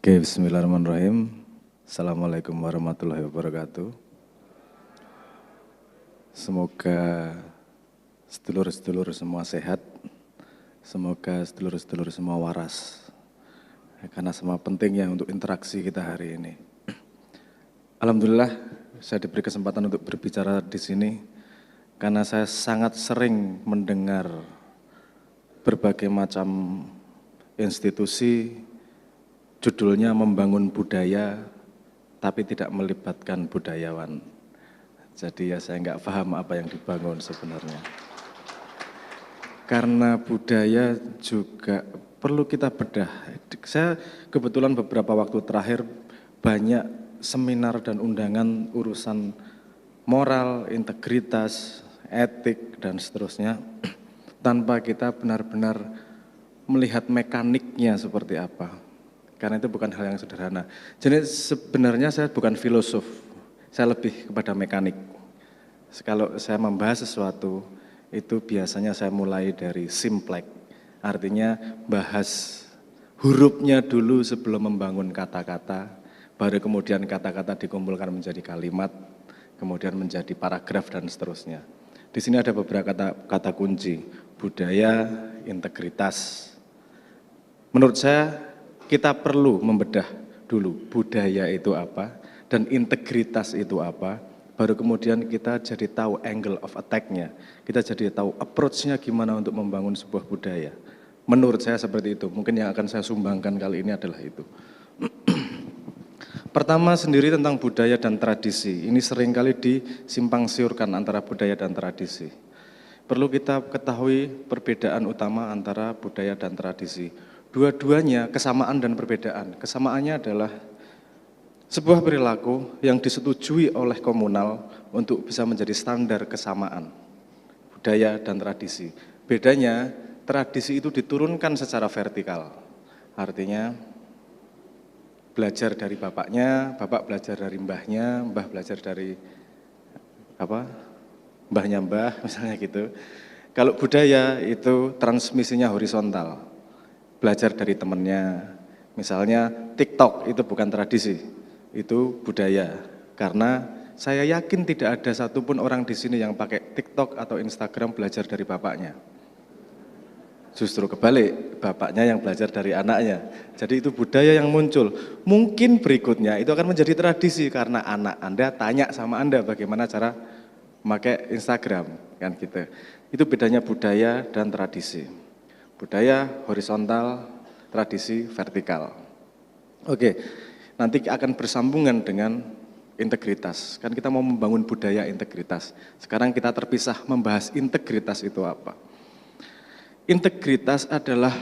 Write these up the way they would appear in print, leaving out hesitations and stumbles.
Oke, bismillahirrahmanirrahim. Assalamualaikum warahmatullahi wabarakatuh. Semoga sedulur-sedulur semua sehat, semoga sedulur-sedulur semua waras. Karena semua pentingnya untuk interaksi kita hari ini. Alhamdulillah, saya diberi kesempatan untuk berbicara di sini, karena saya sangat sering mendengar berbagai macam institusi, judulnya membangun budaya, tapi tidak melibatkan budayawan. Jadi ya saya nggak paham apa yang dibangun sebenarnya. Karena budaya juga perlu kita bedah. Saya kebetulan beberapa waktu terakhir banyak seminar dan undangan urusan moral, integritas, etik, dan seterusnya. Tanpa kita benar-benar melihat mekaniknya seperti apa. Karena itu bukan hal yang sederhana. Jadi sebenarnya saya bukan filosof, saya lebih kepada mekanik. Kalau saya membahas sesuatu, itu biasanya saya mulai dari simplek. Artinya bahas hurufnya dulu sebelum membangun kata-kata, baru kemudian kata-kata dikumpulkan menjadi kalimat, kemudian menjadi paragraf dan seterusnya. Di sini ada beberapa kata kunci, budaya, integritas. Menurut saya, kita perlu membedah dulu budaya itu apa dan integritas itu apa, baru kemudian kita jadi tahu angle of attack-nya, kita jadi tahu approach-nya gimana untuk membangun sebuah budaya. Menurut saya seperti itu, mungkin yang akan saya sumbangkan kali ini adalah itu. Pertama sendiri tentang budaya dan tradisi, ini seringkali disimpang siurkan antara budaya dan tradisi. Perlu kita ketahui perbedaan utama antara budaya dan tradisi. Dua-duanya kesamaan dan perbedaan. Kesamaannya adalah sebuah perilaku yang disetujui oleh komunal untuk bisa menjadi standar kesamaan budaya dan tradisi. Bedanya, tradisi itu diturunkan secara vertikal. Artinya belajar dari bapaknya, bapak belajar dari mbahnya, mbah belajar dari mbahnya mbah, misalnya gitu. Kalau budaya itu transmisinya horizontal. Belajar dari temannya, misalnya TikTok itu bukan tradisi, itu budaya. Karena saya yakin tidak ada satupun orang di sini yang pakai TikTok atau Instagram belajar dari bapaknya. Justru kebalik, bapaknya yang belajar dari anaknya. Jadi itu budaya yang muncul. Mungkin berikutnya itu akan menjadi tradisi karena anak Anda tanya sama Anda bagaimana cara pakai Instagram, kan gitu. Itu bedanya budaya dan tradisi. Budaya horizontal, tradisi vertikal. Oke, nanti akan bersambungan dengan integritas. Kan kita mau membangun budaya integritas. Sekarang kita terpisah membahas integritas itu apa. Integritas adalah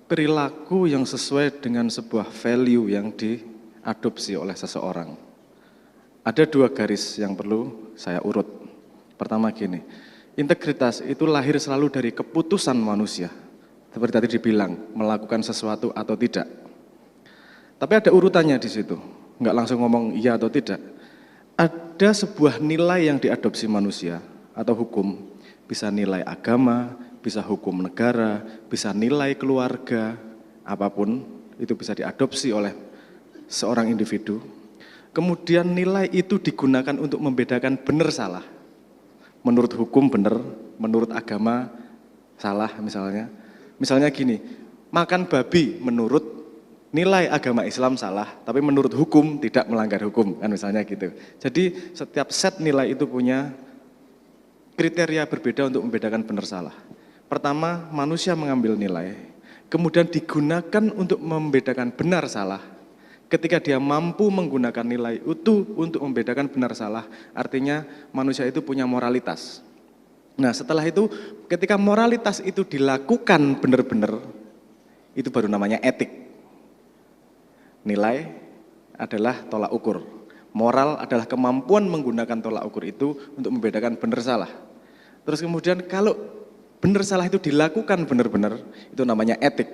perilaku yang sesuai dengan sebuah value yang diadopsi oleh seseorang. Ada dua garis yang perlu saya urut. Pertama gini, integritas itu lahir selalu dari keputusan manusia. Seperti tadi dibilang, melakukan sesuatu atau tidak. Tapi ada urutannya di situ, nggak langsung ngomong iya atau tidak. Ada sebuah nilai yang diadopsi manusia atau hukum, bisa nilai agama, bisa hukum negara, bisa nilai keluarga, apapun itu bisa diadopsi oleh seorang individu. Kemudian nilai itu digunakan untuk membedakan benar salah. Menurut hukum benar, menurut agama salah misalnya. Misalnya gini, makan babi menurut nilai agama Islam salah, tapi menurut hukum tidak melanggar hukum, kan misalnya gitu. Jadi setiap set nilai itu punya kriteria berbeda untuk membedakan benar salah. Pertama, manusia mengambil nilai, kemudian digunakan untuk membedakan benar salah. Ketika dia mampu menggunakan nilai itu untuk membedakan benar salah, artinya manusia itu punya moralitas. Nah setelah itu ketika moralitas itu dilakukan benar-benar, itu baru namanya etik. Nilai adalah tolak ukur. Moral adalah kemampuan menggunakan tolak ukur itu untuk membedakan benar salah. Terus kemudian kalau benar salah itu dilakukan benar-benar, itu namanya etik.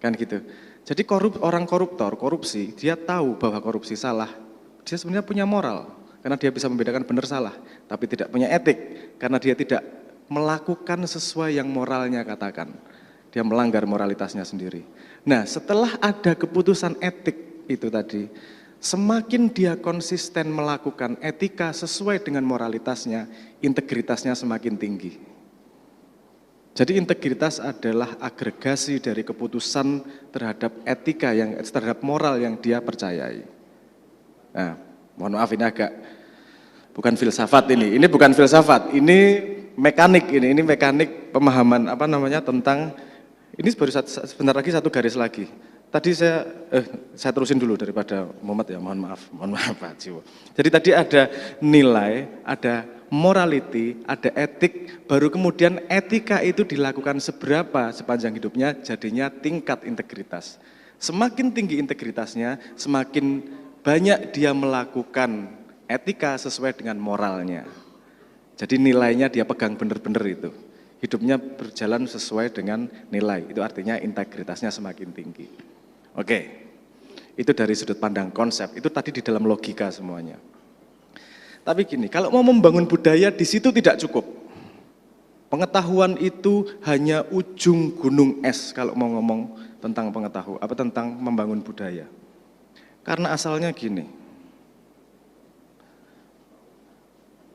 Kan gitu. Jadi orang koruptor, korupsi, dia tahu bahwa korupsi salah, dia sebenarnya punya moral. Karena dia bisa membedakan benar salah, tapi tidak punya etik, karena dia tidak melakukan sesuai yang moralnya katakan. dia melanggar moralitasnya sendiri. Nah, setelah ada keputusan etik itu tadi, semakin dia konsisten melakukan etika sesuai dengan moralitasnya, integritasnya semakin tinggi. Jadi integritas adalah agregasi dari keputusan terhadap etika, terhadap moral yang dia percayai. Nah, mohon maaf ini agak bukan filsafat ini bukan filsafat, ini mekanik, ini mekanik pemahaman tentang. Ini baru sebentar lagi satu garis lagi. Tadi saya terusin dulu daripada Muhammad ya, mohon maaf Pak Jiwo. Jadi tadi ada nilai, ada morality, ada etik, baru kemudian etika itu dilakukan seberapa sepanjang hidupnya, jadinya tingkat integritas. Semakin tinggi integritasnya, semakin banyak dia melakukan etika sesuai dengan moralnya. Jadi nilainya dia pegang benar-benar itu. Hidupnya berjalan sesuai dengan nilai, itu artinya integritasnya semakin tinggi. Oke, itu dari sudut pandang konsep, itu tadi di dalam logika semuanya. Tapi gini, kalau mau membangun budaya di situ tidak cukup. Pengetahuan itu hanya ujung gunung es kalau mau ngomong tentang pengetahuan, tentang membangun budaya. Karena asalnya gini.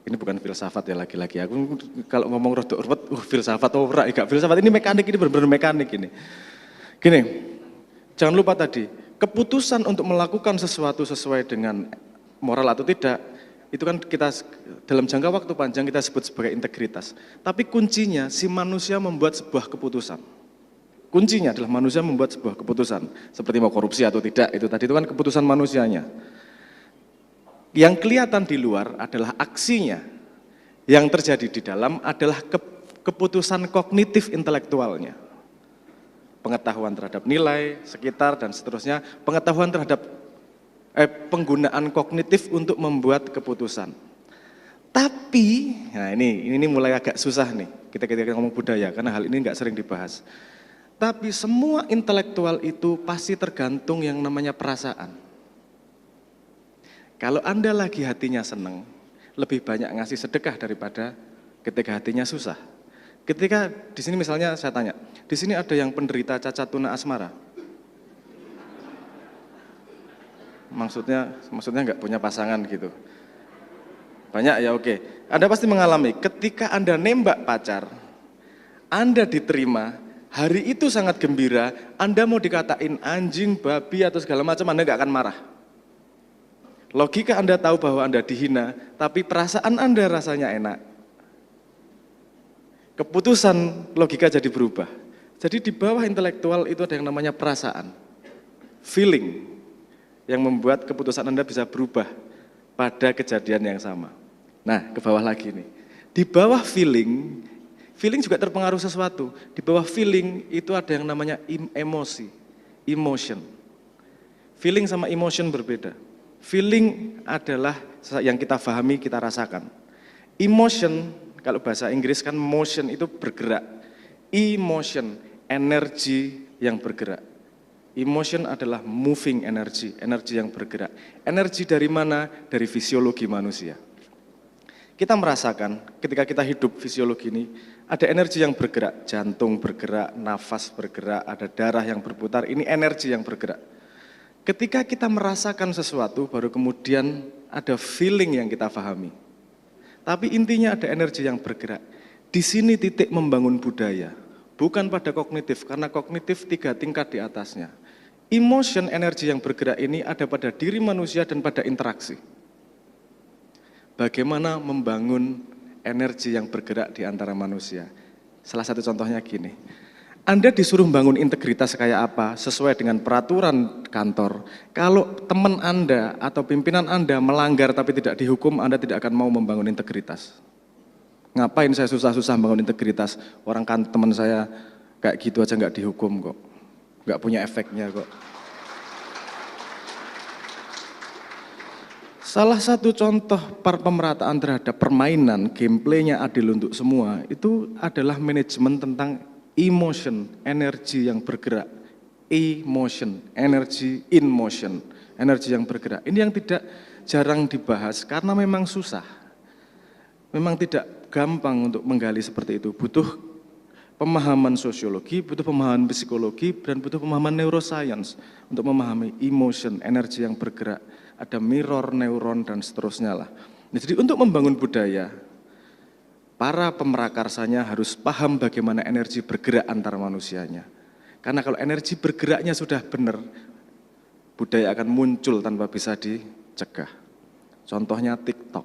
Ini bukan filsafat ya lagi-lagi. Aku kalau ngomong rodok ruwet, filsafat ora, enggak filsafat, ini mekanik, ini benar-benar mekanik ini. Gini, jangan lupa tadi, keputusan untuk melakukan sesuatu sesuai dengan moral atau tidak, itu kan kita dalam jangka waktu panjang kita sebut sebagai integritas. Tapi kuncinya si manusia membuat sebuah keputusan. Kuncinya adalah manusia membuat sebuah keputusan. Seperti mau korupsi atau tidak, itu tadi itu kan keputusan manusianya. Yang kelihatan di luar adalah aksinya. Yang terjadi di dalam adalah keputusan kognitif intelektualnya. Pengetahuan terhadap nilai, sekitar, dan seterusnya. Pengetahuan terhadap penggunaan kognitif untuk membuat keputusan. Tapi, nah ini mulai agak susah nih, kita ngomong budaya, karena hal ini nggak sering dibahas. Tapi semua intelektual itu pasti tergantung yang namanya perasaan. Kalau Anda lagi hatinya seneng, lebih banyak ngasih sedekah daripada ketika hatinya susah. Ketika di sini misalnya saya tanya, di sini ada yang penderita cacat tuna asmara? Maksudnya nggak punya pasangan gitu. Banyak ya, oke. Anda pasti mengalami ketika Anda nembak pacar, Anda diterima, hari itu sangat gembira, Anda mau dikatain anjing, babi atau segala macam, Anda nggak akan marah. Logika Anda tahu bahwa Anda dihina, tapi perasaan Anda rasanya enak. Keputusan logika jadi berubah. Jadi di bawah intelektual itu ada yang namanya perasaan, feeling, yang membuat keputusan Anda bisa berubah pada kejadian yang sama. Nah, ke bawah lagi nih. Di bawah feeling juga terpengaruh sesuatu. Di bawah feeling itu ada yang namanya emosi, emotion. Feeling sama emotion berbeda. Feeling adalah yang kita pahami, kita rasakan. Emotion, kalau bahasa Inggris kan motion itu bergerak. Emotion, energi yang bergerak. Emotion adalah moving energy, energi yang bergerak. Energi dari mana? Dari fisiologi manusia. Kita merasakan ketika kita hidup fisiologi ini, ada energi yang bergerak, jantung bergerak, nafas bergerak, ada darah yang berputar, ini energi yang bergerak. Ketika kita merasakan sesuatu, baru kemudian ada feeling yang kita pahami. Tapi intinya ada energi yang bergerak. Di sini titik membangun budaya, bukan pada kognitif, karena kognitif 3 tingkat di atasnya. Emotion, energi yang bergerak ini ada pada diri manusia dan pada interaksi. Bagaimana membangun energi yang bergerak di antara manusia? Salah satu contohnya gini. Anda disuruh bangun integritas kayak apa sesuai dengan peraturan kantor. Kalau teman Anda atau pimpinan Anda melanggar tapi tidak dihukum, Anda tidak akan mau membangun integritas. Ngapain saya susah-susah bangun integritas? Orang kan teman saya kayak gitu aja nggak dihukum kok. Nggak punya efeknya kok. Salah satu contoh pemerataan terhadap permainan, gameplaynya adil untuk semua, itu adalah manajemen tentang emotion, energi yang bergerak. Emotion, energi in motion, energi yang bergerak. Ini yang tidak jarang dibahas karena memang susah. Memang tidak gampang untuk menggali seperti itu. Butuh pemahaman sosiologi, butuh pemahaman psikologi, dan butuh pemahaman neuroscience untuk memahami emotion, energi yang bergerak, ada mirror, neuron, dan seterusnya lah. Nah, jadi untuk membangun budaya, para pemerakarsanya harus paham bagaimana energi bergerak antar manusianya. Karena kalau energi bergeraknya sudah benar, budaya akan muncul tanpa bisa dicegah. Contohnya TikTok.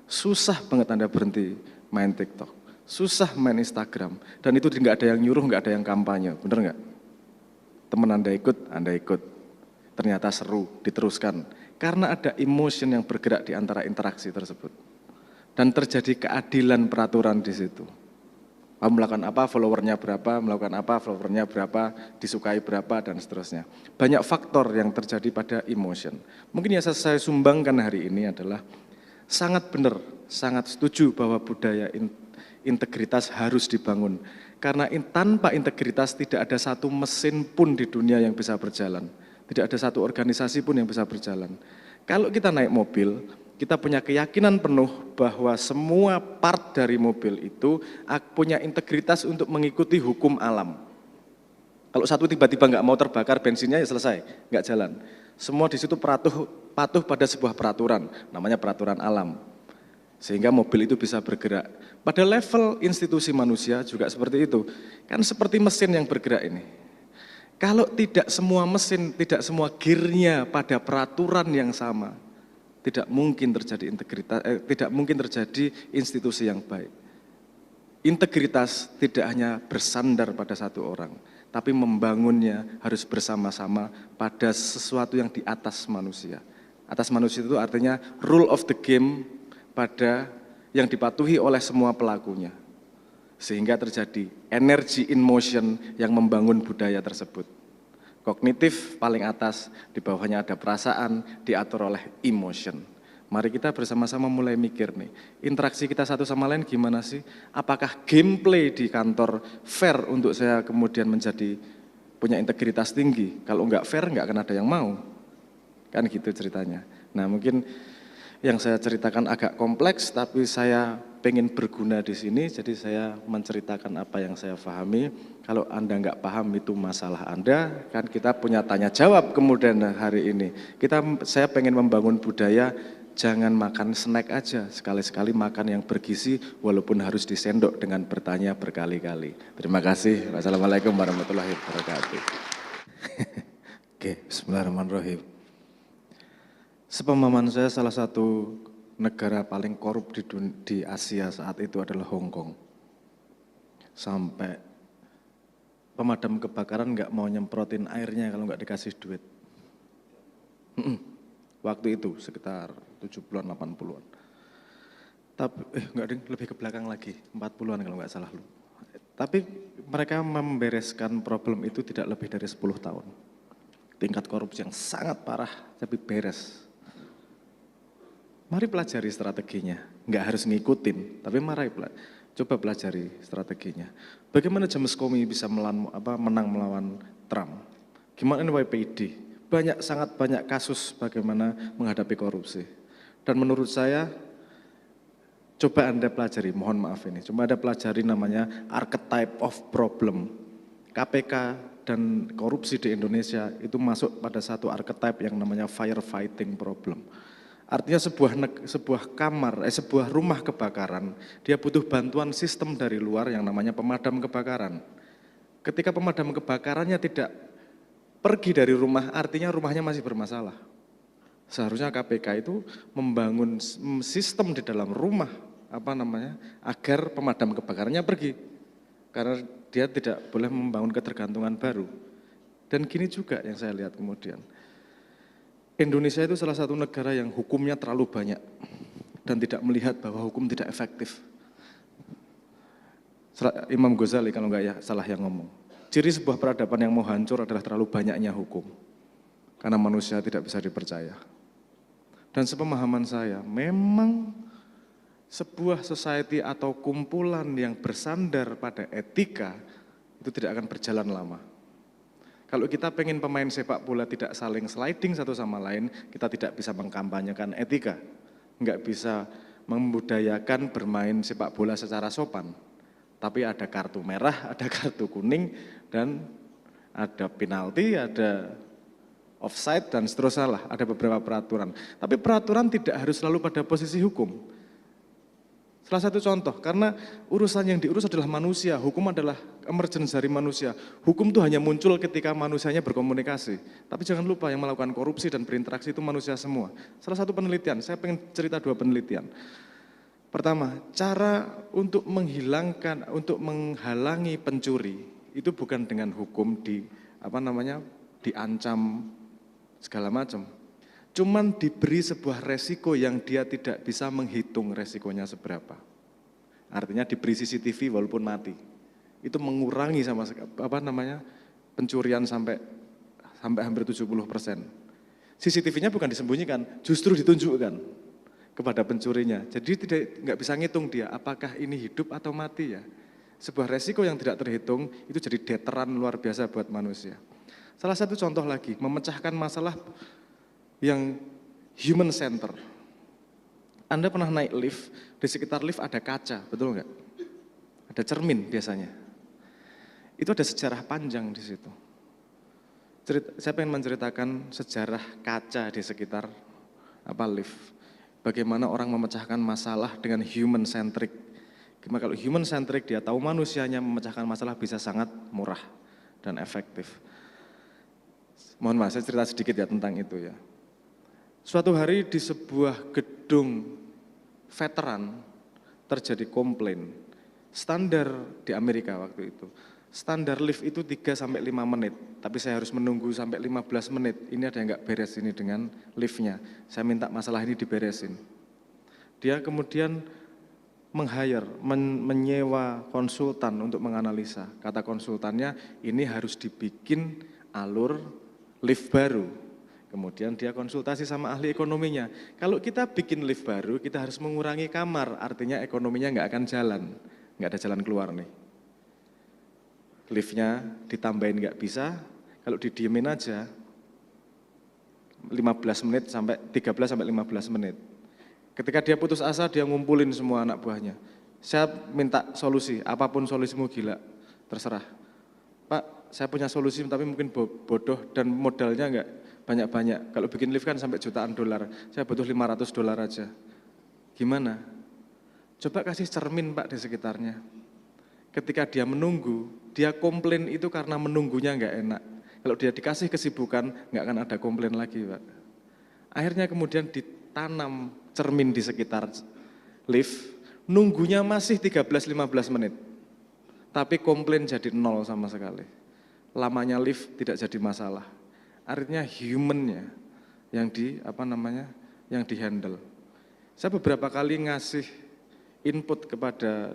Susah banget Anda berhenti main TikTok. Susah main Instagram. Dan itu nggak ada yang nyuruh, nggak ada yang kampanye. Bener nggak? Teman Anda ikut. Ternyata seru, diteruskan. Karena ada emotion yang bergerak di antara interaksi tersebut. Dan terjadi keadilan peraturan di situ. Kamu melakukan apa, followernya berapa, melakukan apa, followernya berapa, disukai berapa, dan seterusnya. Banyak faktor yang terjadi pada emotion. Mungkin yang saya sumbangkan hari ini adalah sangat benar, sangat setuju bahwa budaya integritas harus dibangun. Karena tanpa integritas tidak ada satu mesin pun di dunia yang bisa berjalan. Tidak ada satu organisasi pun yang bisa berjalan. Kalau kita naik mobil, kita punya keyakinan penuh bahwa semua part dari mobil itu punya integritas untuk mengikuti hukum alam. Kalau satu tiba-tiba nggak mau terbakar bensinnya ya selesai, nggak jalan. Semua di situ patuh pada sebuah peraturan, namanya peraturan alam. Sehingga mobil itu bisa bergerak. Pada level institusi manusia juga seperti itu. Kan seperti mesin yang bergerak ini. Kalau tidak semua mesin, tidak semua gearnya pada peraturan yang sama, tidak mungkin terjadi integritas, tidak mungkin terjadi institusi yang baik. Integritas tidak hanya bersandar pada satu orang, tapi membangunnya harus bersama-sama pada sesuatu yang di atas manusia. Atas manusia itu artinya rule of the game pada yang dipatuhi oleh semua pelakunya. Sehingga terjadi energy in motion yang membangun budaya tersebut. Kognitif paling atas, di bawahnya ada perasaan, diatur oleh emotion. Mari kita bersama-sama mulai mikir nih, interaksi kita satu sama lain gimana sih? Apakah gameplay di kantor fair untuk saya kemudian menjadi punya integritas tinggi? Kalau enggak fair, enggak akan ada yang mau. Kan gitu ceritanya. Nah mungkin yang saya ceritakan agak kompleks, tapi saya pengen berguna di sini, jadi saya menceritakan apa yang saya pahami. Kalau Anda nggak paham itu masalah Anda, kan kita punya tanya jawab kemudian hari ini. Saya pengen membangun budaya, jangan makan snack aja, sekali-sekali makan yang bergizi walaupun harus disendok dengan bertanya berkali-kali. Terima kasih. Wassalamualaikum warahmatullahi wabarakatuh. Oke, bismillahirrahmanirrahim. Sepemahaman saya salah satu negara paling korup di Asia saat itu adalah Hong Kong. Sampai pemadam kebakaran nggak mau nyemprotin airnya kalau nggak dikasih duit. Waktu itu sekitar 70-an, 80-an. Tapi nggak ding, lebih ke belakang lagi, 40-an kalau nggak salah lu. Tapi mereka membereskan problem itu tidak lebih dari 10 tahun. Tingkat korupsi yang sangat parah, tapi beres. Mari pelajari strateginya, nggak harus ngikutin, tapi coba pelajari strateginya. Bagaimana James Comey bisa menang melawan Trump? Gimana NYPD? Sangat banyak kasus bagaimana menghadapi korupsi. Dan menurut saya, coba Anda pelajari, mohon maaf ini, coba Anda pelajari namanya archetype of problem. KPK dan korupsi di Indonesia itu masuk pada satu archetype yang namanya firefighting problem. Artinya sebuah rumah kebakaran, dia butuh bantuan sistem dari luar yang namanya pemadam kebakaran. Ketika pemadam kebakarannya tidak pergi dari rumah, artinya rumahnya masih bermasalah. Seharusnya KPK itu membangun sistem di dalam rumah, agar pemadam kebakarannya pergi. Karena dia tidak boleh membangun ketergantungan baru. Dan gini juga yang saya lihat kemudian. Indonesia itu salah satu negara yang hukumnya terlalu banyak dan tidak melihat bahwa hukum tidak efektif. Imam Ghazali kalau nggak salah yang ngomong. Ciri sebuah peradaban yang mau hancur adalah terlalu banyaknya hukum. Karena manusia tidak bisa dipercaya. Dan sepemahaman saya, memang sebuah society atau kumpulan yang bersandar pada etika itu tidak akan berjalan lama. Kalau kita pengen pemain sepak bola tidak saling sliding satu sama lain, kita tidak bisa mengkampanyekan etika. Enggak bisa membudayakan bermain sepak bola secara sopan. Tapi ada kartu merah, ada kartu kuning, dan ada penalti, ada offside, dan seterusnya lah. Ada beberapa peraturan. Tapi peraturan tidak harus selalu pada posisi hukum. Salah satu contoh, karena urusan yang diurus adalah manusia, hukum adalah emergence dari manusia. Hukum itu hanya muncul ketika manusianya berkomunikasi. Tapi jangan lupa yang melakukan korupsi dan berinteraksi itu manusia semua. Salah satu penelitian, saya pengen cerita 2 penelitian. Pertama, cara untuk menghilangkan, untuk menghalangi pencuri, itu bukan dengan hukum diancam segala macam. Cuman diberi sebuah resiko yang dia tidak bisa menghitung resikonya seberapa. Artinya diberi CCTV walaupun mati. Itu mengurangi pencurian sampai hampir 70%. CCTV-nya bukan disembunyikan, justru ditunjukkan kepada pencurinya. Jadi nggak bisa ngitung dia apakah ini hidup atau mati ya. Sebuah resiko yang tidak terhitung itu jadi deteran luar biasa buat manusia. Salah satu contoh lagi, memecahkan masalah yang human center. Anda pernah naik lift, di sekitar lift ada kaca, betul nggak? Ada cermin biasanya. Itu ada sejarah panjang di situ. Saya pengen menceritakan sejarah kaca di sekitar lift. Bagaimana orang memecahkan masalah dengan human centric. Kalau human centric dia tahu manusianya memecahkan masalah bisa sangat murah dan efektif. Mohon maaf, saya cerita sedikit ya tentang itu ya. Suatu hari di sebuah gedung veteran terjadi komplain. Standar di Amerika waktu itu, standar lift itu 3-5 menit, tapi saya harus menunggu sampai 15 menit. Ini ada yang nggak beres ini dengan liftnya. Saya minta masalah ini diberesin. Dia kemudian menyewa konsultan untuk menganalisa. Kata konsultannya, ini harus dibikin alur lift baru. Kemudian dia konsultasi sama ahli ekonominya. Kalau kita bikin lift baru, kita harus mengurangi kamar, artinya ekonominya nggak akan jalan. Nggak ada jalan keluar nih. Liftnya ditambahin nggak bisa, kalau didiemin aja 13 sampai 15 menit. Ketika dia putus asa, dia ngumpulin semua anak buahnya. Saya minta solusi, apapun solusimu gila, terserah. Pak, saya punya solusi tapi mungkin bodoh dan modalnya nggak banyak-banyak. Kalau bikin lift kan sampai jutaan dolar, saya butuh $500 aja. Gimana? Coba kasih cermin Pak di sekitarnya. Ketika dia menunggu, dia komplain itu karena menunggunya nggak enak. Kalau dia dikasih kesibukan, nggak akan ada komplain lagi Pak. Akhirnya kemudian ditanam cermin di sekitar lift, nunggunya masih 13-15 menit. Tapi komplain jadi 0 sama sekali. Lamanya lift tidak jadi masalah. Artinya human-nya yang di-handle. Saya beberapa kali ngasih input kepada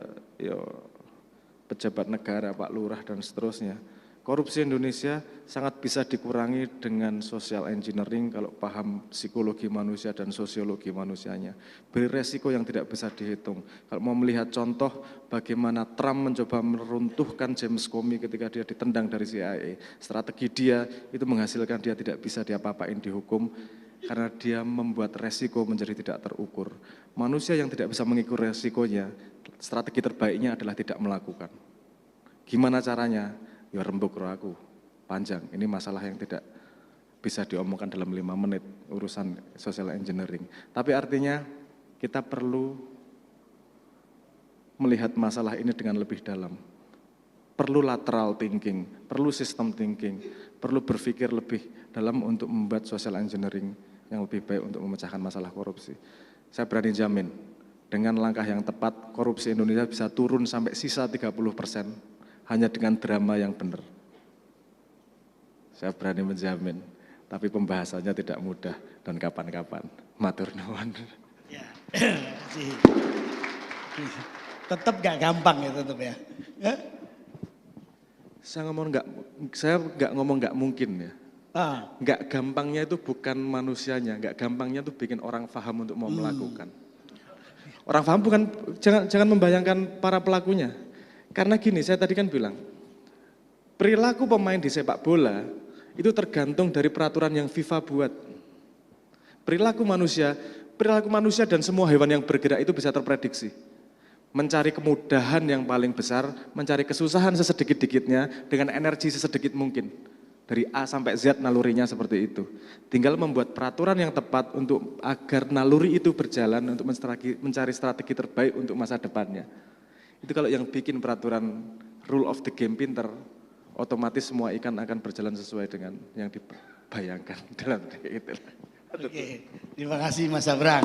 pejabat negara, Pak Lurah dan seterusnya. Korupsi Indonesia sangat bisa dikurangi dengan social engineering kalau paham psikologi manusia dan sosiologi manusianya. Beresiko yang tidak bisa dihitung. Kalau mau melihat contoh bagaimana Trump mencoba meruntuhkan James Comey ketika dia ditendang dari CIA. Strategi dia itu menghasilkan dia tidak bisa diapa-apain dihukum karena dia membuat resiko menjadi tidak terukur. Manusia yang tidak bisa mengukur resikonya, strategi terbaiknya adalah tidak melakukan. Gimana caranya? Ya rembuk roh aku, panjang. Ini masalah yang tidak bisa diomongkan dalam 5 menit, urusan social engineering. Tapi artinya kita perlu melihat masalah ini dengan lebih dalam. Perlu lateral thinking, perlu system thinking, perlu berpikir lebih dalam untuk membuat social engineering yang lebih baik untuk memecahkan masalah korupsi. Saya berani jamin, dengan langkah yang tepat, korupsi Indonesia bisa turun sampai sisa 30%. Hanya dengan drama yang benar. Saya berani menjamin, tapi pembahasannya tidak mudah dan kapan-kapan. Matur nuwun. Ya, tetap gak gampang ya tetap ya. Saya nggak ngomong nggak mungkin ya. Nggak gampangnya itu bukan manusianya, nggak gampangnya itu bikin orang paham untuk mau melakukan. Orang paham bukan, jangan membayangkan para pelakunya. Karena gini, saya tadi kan bilang, perilaku pemain di sepak bola itu tergantung dari peraturan yang FIFA buat. Perilaku manusia dan semua hewan yang bergerak itu bisa terprediksi. mencari kemudahan yang paling besar, mencari kesusahan sesedikit-dikitnya dengan energi sesedikit mungkin. Dari A sampai Z nalurinya seperti itu. Tinggal membuat peraturan yang tepat untuk agar naluri itu berjalan untuk mencari strategi terbaik untuk masa depannya. Itu kalau yang bikin peraturan rule of the game pinter, otomatis semua ikan akan berjalan sesuai dengan yang dibayangkan dalam itu. Oke, terima kasih Mas Abrang.